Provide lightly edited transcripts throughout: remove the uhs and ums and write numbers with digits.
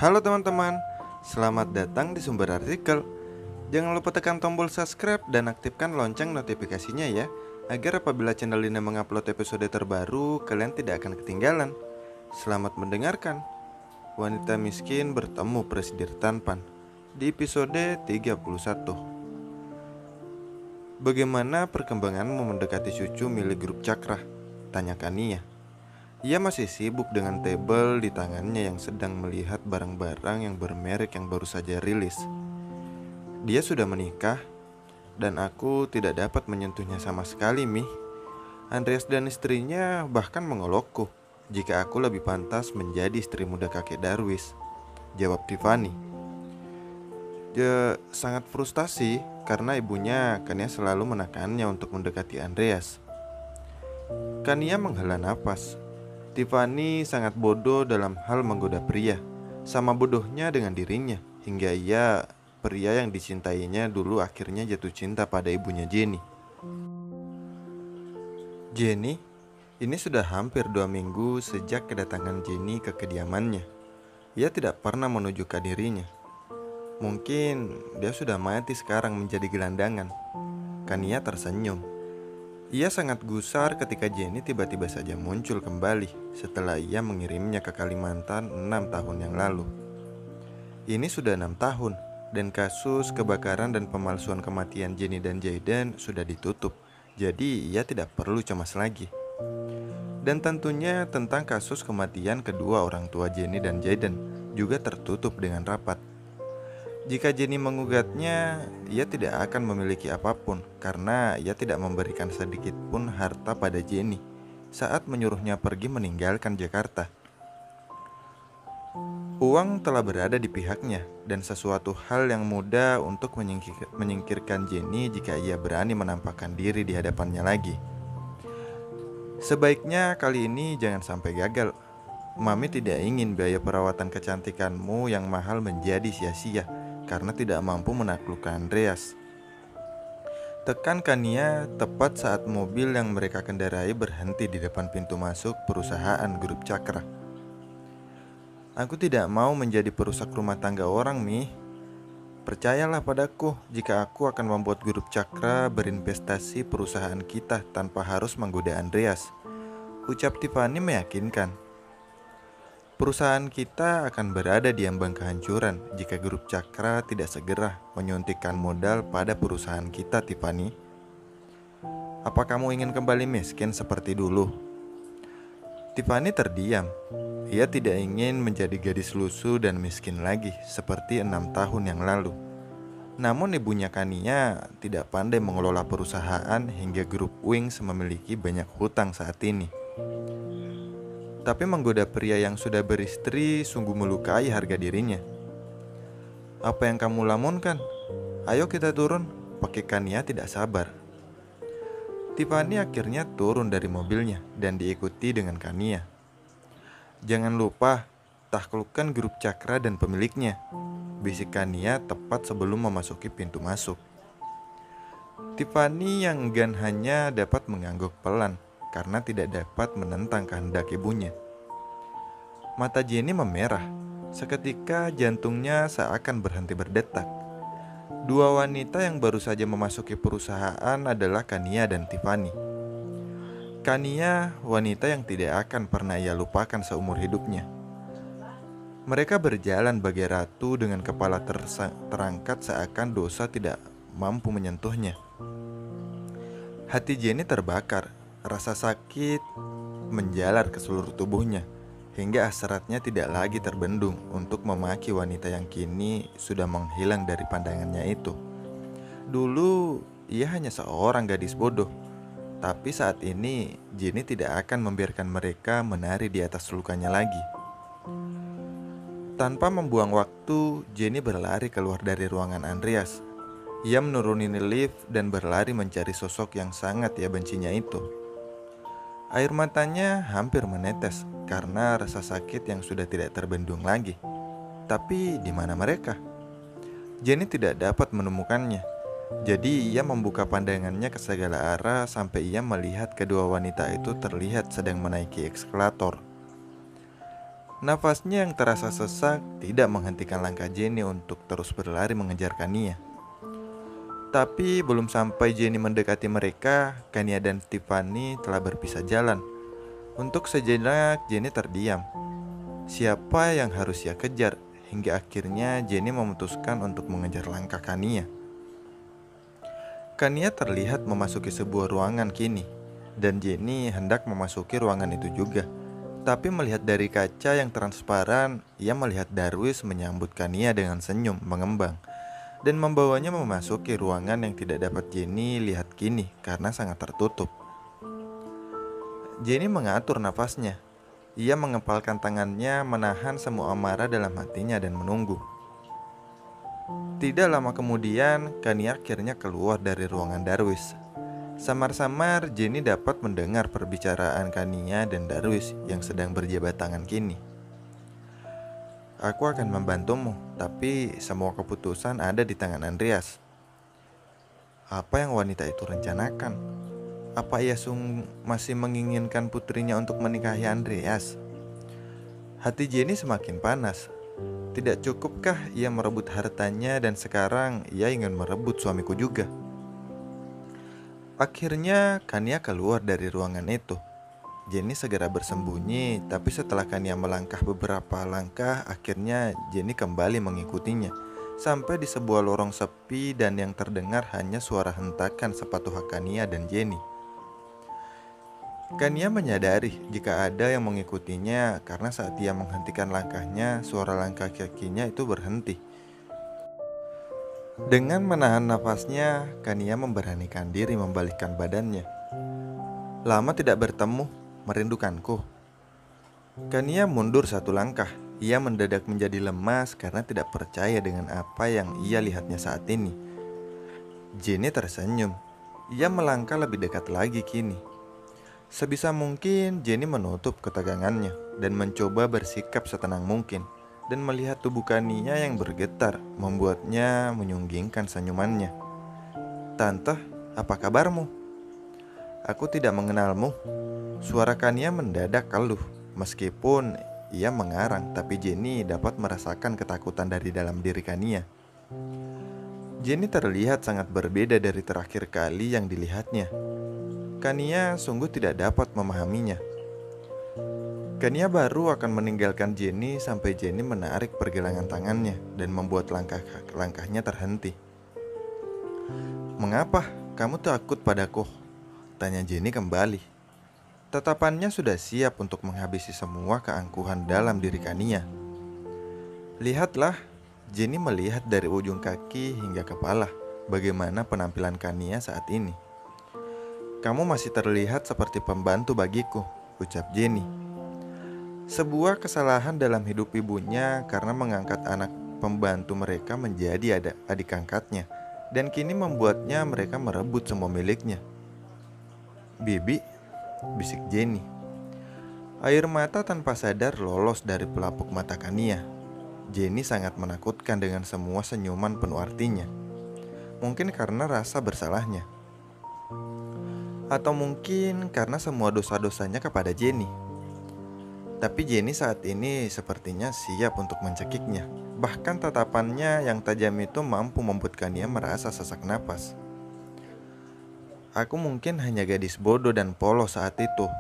Halo teman-teman, selamat datang di Sumber Artikel. Jangan lupa tekan tombol subscribe dan aktifkan lonceng notifikasinya ya, agar apabila channel ini mengupload episode terbaru, kalian tidak akan ketinggalan. Selamat mendengarkan. Wanita miskin bertemu Presidir Tanpan di episode 31. Bagaimana perkembanganmu mendekati cucu milik grup Cakra? Tanya Kania. Ia masih sibuk dengan tabel di tangannya yang sedang melihat barang-barang yang bermerek yang baru saja rilis. Dia sudah menikah, dan aku tidak dapat menyentuhnya sama sekali, Mi. Andreas dan istrinya bahkan mengolokku jika aku lebih pantas menjadi istri muda kakek Darwis, jawab Tiffany. Dia sangat frustasi karena ibunya Kania selalu menekannya untuk mendekati Andreas. Kania menghela napas. Tiffany sangat bodoh dalam hal menggoda pria, sama bodohnya dengan dirinya, hingga pria yang dicintainya dulu akhirnya jatuh cinta pada ibunya Jenny. Jenny, ini sudah hampir 2 minggu sejak kedatangan Jenny ke kediamannya. Ia tidak pernah menunjukkan dirinya. Mungkin dia sudah mati sekarang menjadi gelandangan. Kania tersenyum. Ia sangat gusar ketika Jenny tiba-tiba saja muncul kembali setelah ia mengirimnya ke Kalimantan 6 tahun yang lalu. Ini sudah 6 tahun dan kasus kebakaran dan pemalsuan kematian Jenny dan Jayden sudah ditutup. Jadi ia tidak perlu cemas lagi. Dan tentunya tentang kasus kematian kedua orang tua Jenny dan Jayden juga tertutup dengan rapat. Jika Jenny mengugatnya, ia tidak akan memiliki apapun karena ia tidak memberikan sedikit pun harta pada Jenny saat menyuruhnya pergi meninggalkan Jakarta. Uang telah berada di pihaknya dan sesuatu hal yang mudah untuk menyingkirkan Jenny jika ia berani menampakkan diri di hadapannya lagi. Sebaiknya kali ini jangan sampai gagal. Mami tidak ingin biaya perawatan kecantikanmu yang mahal menjadi sia-sia karena tidak mampu menaklukkan Andreas. Tekan Kania tepat saat mobil yang mereka kendarai berhenti di depan pintu masuk perusahaan grup Cakra. Aku tidak mau menjadi perusak rumah tangga orang, Mi. Percayalah padaku jika aku akan membuat grup Cakra berinvestasi perusahaan kita tanpa harus menggoda Andreas, ucap Tiffany meyakinkan. Perusahaan kita akan berada di ambang kehancuran jika grup Cakra tidak segera menyuntikkan modal pada perusahaan kita, Tiffany. Apa kamu ingin kembali miskin seperti dulu? Tiffany terdiam. Ia tidak ingin menjadi gadis lusuh dan miskin lagi seperti 6 tahun yang lalu. Namun ibunya Kania tidak pandai mengelola perusahaan hingga grup Wings memiliki banyak hutang saat ini. Tapi menggoda pria yang sudah beristri sungguh melukai harga dirinya. Apa yang kamu lamunkan? Ayo kita turun, pakai Kania tidak sabar. Tiffany akhirnya turun dari mobilnya dan diikuti dengan Kania. Jangan lupa, taklukkan grup Cakra dan pemiliknya, bisik Kania tepat sebelum memasuki pintu masuk. Tiffany yang enggan hanya dapat mengangguk pelan karena tidak dapat menentang kehendak ibunya. Mata Jenny memerah. Seketika jantungnya seakan berhenti berdetak. Dua wanita yang baru saja memasuki perusahaan adalah Kania dan Tiffany. Kania, wanita yang tidak akan pernah ia lupakan seumur hidupnya. Mereka berjalan bagai ratu dengan kepala terangkat seakan dosa tidak mampu menyentuhnya. Hati Jenny terbakar. Rasa sakit menjalar ke seluruh tubuhnya hingga hasratnya tidak lagi terbendung untuk memaki wanita yang kini sudah menghilang dari pandangannya itu. Dulu ia hanya seorang gadis bodoh, tapi saat ini Jenny tidak akan membiarkan mereka menari di atas lukanya lagi. Tanpa membuang waktu, Jenny berlari keluar dari ruangan Andreas. Ia menuruni lift dan berlari mencari sosok yang sangat ia bencinya itu. Air matanya hampir menetes karena rasa sakit yang sudah tidak terbendung lagi. Tapi di mana mereka? Jenny tidak dapat menemukannya. Jadi ia membuka pandangannya ke segala arah sampai ia melihat kedua wanita itu terlihat sedang menaiki eskalator. Nafasnya yang terasa sesak tidak menghentikan langkah Jenny untuk terus berlari mengejar Kania. Tapi belum sampai Jenny mendekati mereka, Kania dan Tiffany telah berpisah jalan. Untuk sejenak Jenny terdiam. Siapa yang harus ia kejar? Hingga akhirnya Jenny memutuskan untuk mengejar langkah Kania. Kania terlihat memasuki sebuah ruangan kini, dan Jenny hendak memasuki ruangan itu juga. Tapi melihat dari kaca yang transparan, ia melihat Darwis menyambut Kania dengan senyum mengembang dan membawanya memasuki ruangan yang tidak dapat Jenny lihat kini karena sangat tertutup. Jenny mengatur nafasnya. Ia mengepalkan tangannya menahan semua amarah dalam hatinya dan menunggu. Tidak lama kemudian, Kania akhirnya keluar dari ruangan Darwis. Samar-samar Jenny dapat mendengar perbicaraan Kania dan Darwis yang sedang berjabat tangan kini. Aku akan membantumu, tapi semua keputusan ada di tangan Andreas. Apa yang wanita itu rencanakan? Apa ia masih menginginkan putrinya untuk menikahi Andreas? Hati Jenny semakin panas. Tidak cukupkah ia merebut hartanya dan sekarang ia ingin merebut suamiku juga? Akhirnya Kania keluar dari ruangan itu. Jenny segera bersembunyi, tapi setelah Kania melangkah beberapa langkah, akhirnya Jenny kembali mengikutinya sampai di sebuah lorong sepi dan yang terdengar hanya suara hentakan sepatu hak Kania dan Jenny. Kania menyadari jika ada yang mengikutinya karena saat ia menghentikan langkahnya, suara langkah kakinya itu berhenti. Dengan menahan nafasnya, Kania memberanikan diri membalikkan badannya. Lama tidak bertemu, merindukanku. Kania mundur satu langkah. Ia mendadak menjadi lemas karena tidak percaya dengan apa yang ia lihatnya saat ini. Jenny tersenyum. Ia melangkah lebih dekat lagi kini. Sebisa mungkin Jenny menutup ketegangannya dan mencoba bersikap setenang mungkin. Dan melihat tubuh Kania yang bergetar membuatnya menyunggingkan senyumannya. Tante, apa kabarmu? Aku tidak mengenalmu. Suara Kania mendadak keluh. Meskipun ia mengarang, tapi Jenny dapat merasakan ketakutan dari dalam diri Kania. Jenny terlihat sangat berbeda dari terakhir kali yang dilihatnya. Kania sungguh tidak dapat memahaminya. Kania baru akan meninggalkan Jenny sampai Jenny menarik pergelangan tangannya dan membuat langkahnya terhenti. Mengapa kamu takut padaku? Tanya Jenny kembali. Tatapannya sudah siap untuk menghabisi semua keangkuhan dalam diri Kania. Lihatlah, Jenny melihat dari ujung kaki hingga kepala bagaimana penampilan Kania saat ini. Kamu masih terlihat seperti pembantu bagiku, ucap Jenny. Sebuah kesalahan dalam hidup ibunya karena mengangkat anak pembantu mereka menjadi adik angkatnya, dan kini membuatnya mereka merebut semua miliknya. Bibi, bisik Jenny. Air mata tanpa sadar lolos dari pelapuk mata Kania. Jenny sangat menakutkan dengan semua senyuman penuh artinya. Mungkin karena rasa bersalahnya, atau mungkin karena semua dosa-dosanya kepada Jenny. Tapi Jenny saat ini sepertinya siap untuk mencekiknya. Bahkan tatapannya yang tajam itu mampu membuat Kania merasa sesak napas. Aku mungkin hanya gadis bodoh dan polos saat itu.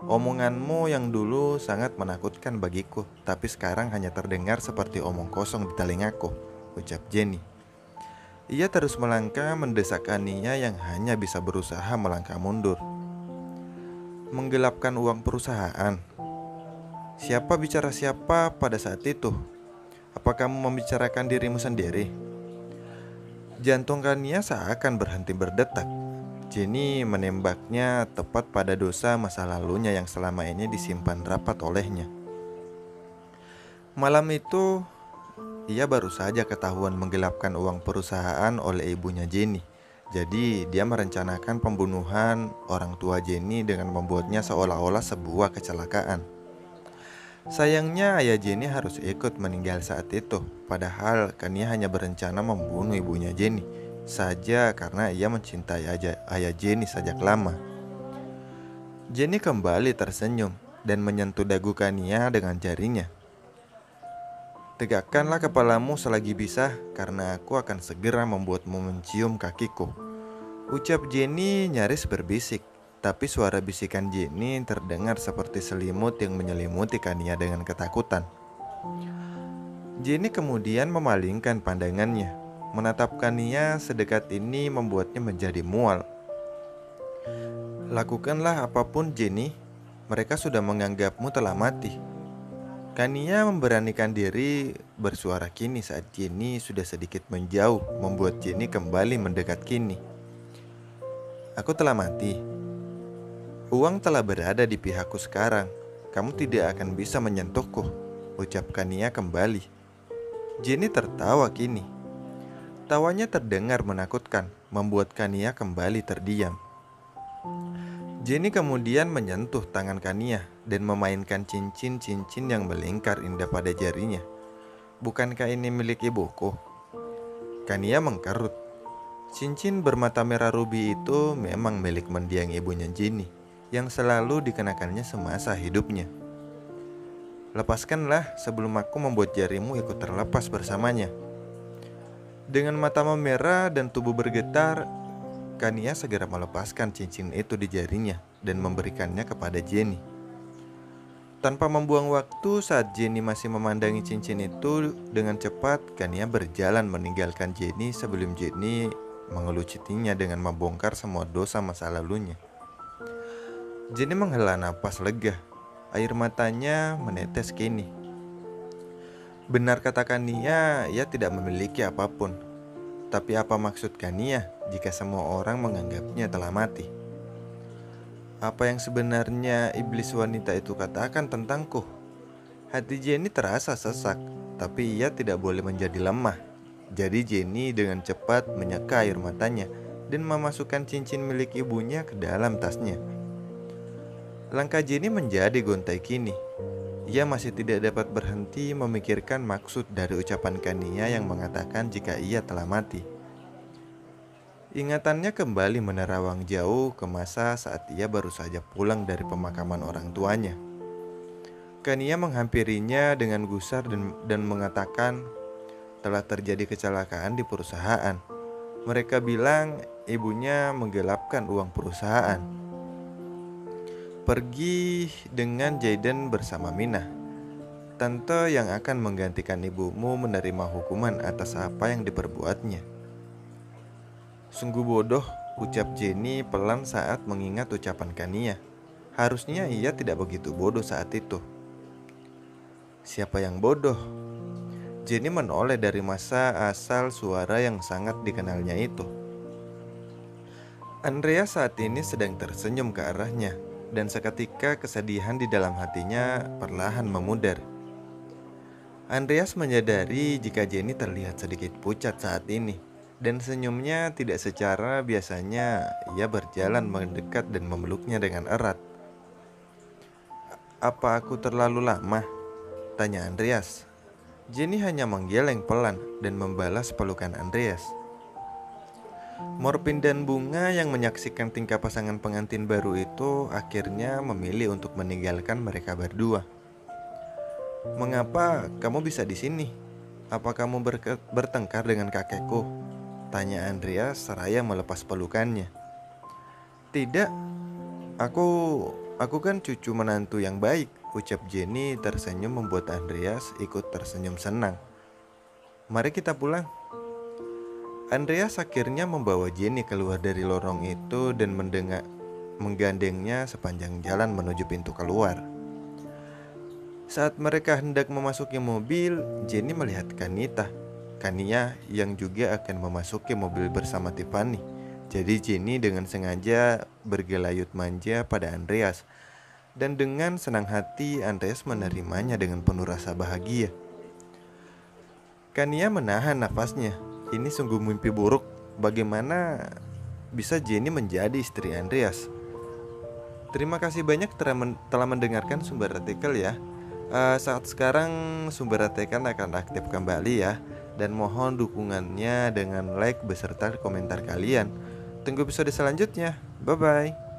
Omonganmu yang dulu sangat menakutkan bagiku, tapi sekarang hanya terdengar seperti omong kosong di telingaku, ucap Jenny. Ia terus melangkah mendesak Kania yang hanya bisa berusaha melangkah mundur. Menggelapkan uang perusahaan. Siapa bicara siapa pada saat itu? Apa kamu membicarakan dirimu sendiri? Jantung Kania seakan berhenti berdetak. Jenny menembaknya tepat pada dosa masa lalunya yang selama ini disimpan rapat olehnya. Malam itu, ia baru saja ketahuan menggelapkan uang perusahaan oleh ibunya Jenny. Jadi dia merencanakan pembunuhan orang tua Jenny dengan membuatnya seolah-olah sebuah kecelakaan. Sayangnya ayah Jenny harus ikut meninggal saat itu. Padahal Kania hanya berencana membunuh ibunya Jenny saja karena ia mencintai ayah Jenny sejak lama. Jenny kembali tersenyum. dan menyentuh dagu Kania dengan jarinya. Tegakkanlah kepalamu selagi bisa, karena aku akan segera membuatmu mencium kakiku. Ucap Jenny nyaris berbisik, tapi suara bisikan Jenny terdengar seperti selimut yang menyelimuti Kania dengan ketakutan. Jenny kemudian memalingkan pandangannya. Menatap Kania sedekat ini membuatnya menjadi mual. Lakukanlah apapun, Jenny. Mereka sudah menganggapmu telah mati. Kania memberanikan diri bersuara kini saat Jenny sudah sedikit menjauh, membuat Jenny kembali mendekat kini. Aku telah mati. Uang telah berada di pihakku sekarang. Kamu tidak akan bisa menyentuhku, ucap Kania kembali. Jenny tertawa kini. Tawanya terdengar menakutkan, membuat Kania kembali terdiam. Jenny kemudian menyentuh tangan Kania dan memainkan cincin-cincin yang melingkar indah pada jarinya. Bukankah ini milik ibuku? Kania mengkerut. Cincin bermata merah rubi itu memang milik mendiang ibunya Jenny, yang selalu dikenakannya semasa hidupnya. Lepaskanlah sebelum aku membuat jarimu ikut terlepas bersamanya. Dengan mata memerah dan tubuh bergetar, Kania segera melepaskan cincin itu di jarinya dan memberikannya kepada Jenny. Tanpa membuang waktu, saat Jenny masih memandangi cincin itu, dengan cepat Kania berjalan meninggalkan Jenny sebelum Jenny mengelucutinya dengan membongkar semua dosa masa lalunya. Jenny menghela napas lega, air matanya menetes kini. Benar kata Kania, ia tidak memiliki apapun. Tapi apa maksud Kania jika semua orang menganggapnya telah mati? Apa yang sebenarnya iblis wanita itu katakan tentangku? Hati Jenny terasa sesak, tapi ia tidak boleh menjadi lemah. Jadi Jenny dengan cepat menyeka air matanya dan memasukkan cincin milik ibunya ke dalam tasnya. Langkah Jenny menjadi gontai kini. Ia masih tidak dapat berhenti memikirkan maksud dari ucapan Kania yang mengatakan jika ia telah mati. Ingatannya kembali menerawang jauh ke masa saat ia baru saja pulang dari pemakaman orang tuanya. Kania menghampirinya dengan gusar dan mengatakan telah terjadi kecelakaan di perusahaan. Mereka bilang ibunya menggelapkan uang perusahaan. Pergi dengan Jayden bersama Mina. Tante yang akan menggantikan ibumu menerima hukuman atas apa yang diperbuatnya. Sungguh bodoh, ucap Jenny pelan saat mengingat ucapan Kania. Harusnya ia tidak begitu bodoh saat itu. Siapa yang bodoh? Jenny menoleh dari masa asal suara yang sangat dikenalnya itu. Andrea saat ini sedang tersenyum ke arahnya, dan seketika kesedihan di dalam hatinya perlahan memudar. Andreas menyadari jika Jenny terlihat sedikit pucat saat ini, dan senyumnya tidak secara biasanya. Ia berjalan mendekat dan memeluknya dengan erat. "Apa aku terlalu lama?" tanya Andreas. Jenny hanya menggeleng pelan dan membalas pelukan Andreas. Morpin dan Bunga yang menyaksikan tingkah pasangan pengantin baru itu akhirnya memilih untuk meninggalkan mereka berdua. "Mengapa kamu bisa di sini? Apa kamu bertengkar dengan kakekku?" tanya Andreas seraya melepas pelukannya. "Tidak, aku kan cucu menantu yang baik," ucap Jenny tersenyum membuat Andreas ikut tersenyum senang. "Mari kita pulang." Andreas akhirnya membawa Jenny keluar dari lorong itu dan menggandengnya sepanjang jalan menuju pintu keluar. Saat mereka hendak memasuki mobil, Jenny melihat Kania yang juga akan memasuki mobil bersama Tiffany. Jadi Jenny dengan sengaja bergelayut manja pada Andreas, dan dengan senang hati Andreas menerimanya dengan penuh rasa bahagia. Kania menahan nafasnya. Ini sungguh mimpi buruk. Bagaimana bisa Jenny menjadi istri Andreas? Terima kasih banyak telah mendengarkan sumber artikel ya. Saat sekarang sumber artikel akan aktif kembali ya. Dan mohon dukungannya dengan like beserta komentar kalian. Tunggu episode selanjutnya. Bye bye.